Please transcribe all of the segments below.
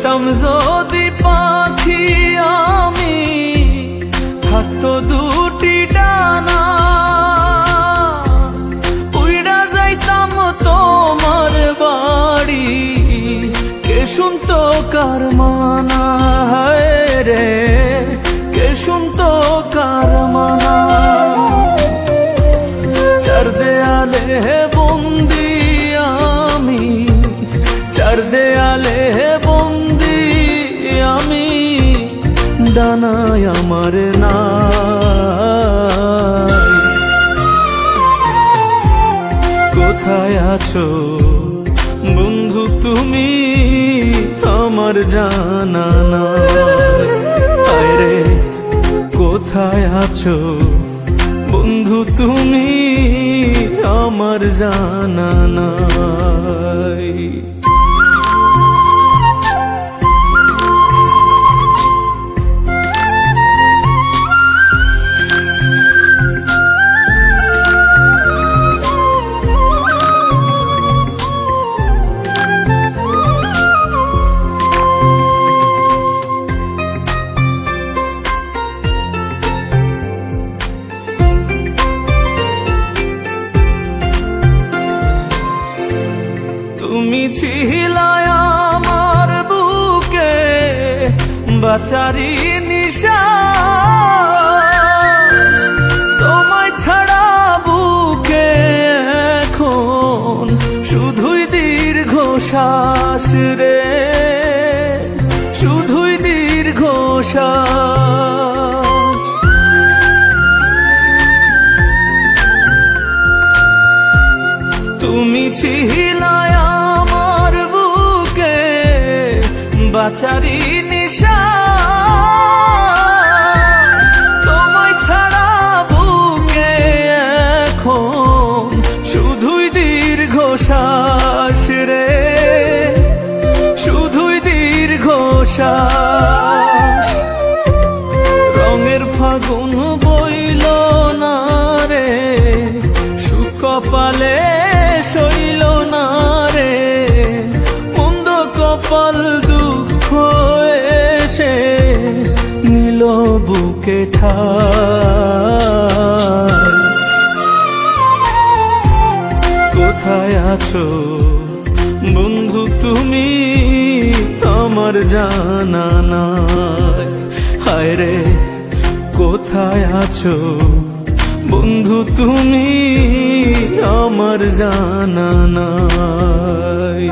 হইতাম যদি পাখি আমি, থাকতো দুটি ডানা, উইড়া যাইতাম তোমার বাড়ি, কে শুনতো কার মানা, হায় রে কে শুনতো কার মানা। চার দেয়ালে বন্দি আমি, চার দেয়ালে বন্দি আমি, ডানায় আমার নাই। কোথায় আছো বন্ধু তুমি, আমার জানা নাই। হায় রে কোথায় আছো বন্ধু তুমি, আমার জানা নাই। তুমি ছিলে আমার বুকে বাচারি নিশা, তোমায় ছাড়া বুকে এখন শুধুই দীর্ঘশ্বাস রে, শুধুই দীর্ঘশ্বাস। তুমি ছিলে আমার বুকে বাচারি নিশা, তোমায় ছাড়া বুকে এখন শুধুই দীর্ঘশ্বাস রে, শুধুই দীর্ঘশ্বাস। রঙের ফাগুন বইল না রে, সুকপালে সইল না রে, মন্দ কপাল দুঃখ এসে নিল বুকে ঠাই। কোথায় আছো বন্ধু তুমি, আমার জানা নাই। হায় রে কোথায় আছো বন্ধু তুমি, আমার জানা নাই।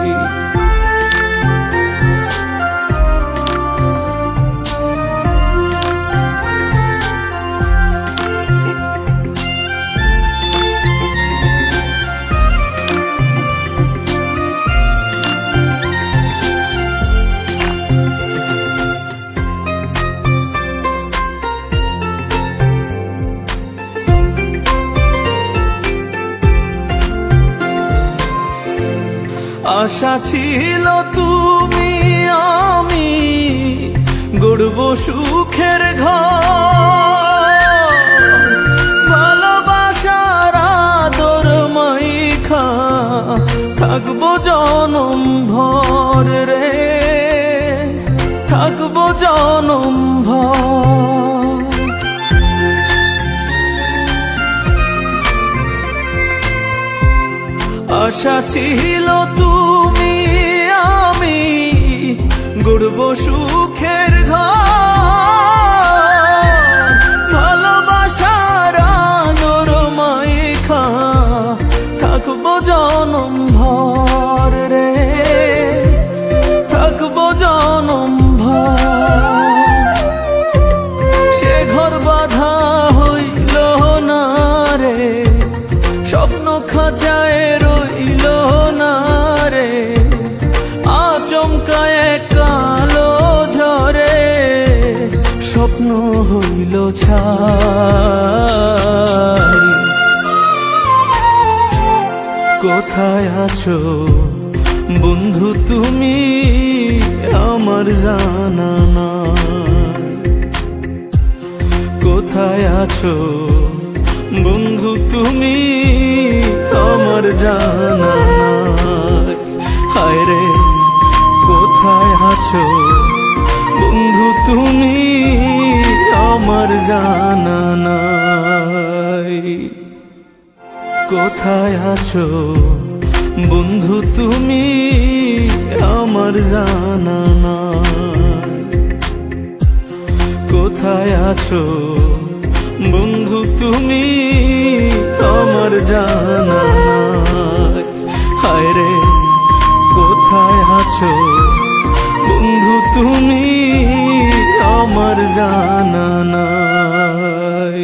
আশা ছিল তুমি আমি গড়ব সুখের ঘর, ভালোবাসার আদর মাইখা থাকবো জনম ভর রে, থাকবো জনম ভর। আশা ছিল তুমি আমি গড়ব সুখের ঘর, ভালোবাসার আদর মাইখা থাকবো জনম ভর রে, থাকবো জনম ভর। সে ঘর বাঁধা হইল না রে, স্বপ্ন খাঁচায় রইল না রে, আচমকায় কালো ঝরে স্বপ্ন হইল ছাই। কোথায় আছো বন্ধু তুমি, আমার জানা নাই। কোথায় আছো বন্ধু তুমি, আমার জানা নাই। হায় রে কোথায় আছো আছো বন্ধু তুমি আমার জানা নাই। কোথায় আছো বন্ধু তুমি আমার জানা নাই। কোথায় আছো বন্ধু তুমি আমার জানা নাই। হায় রে কোথায় আছো বন্ধু তুমি আমার জানা নাই।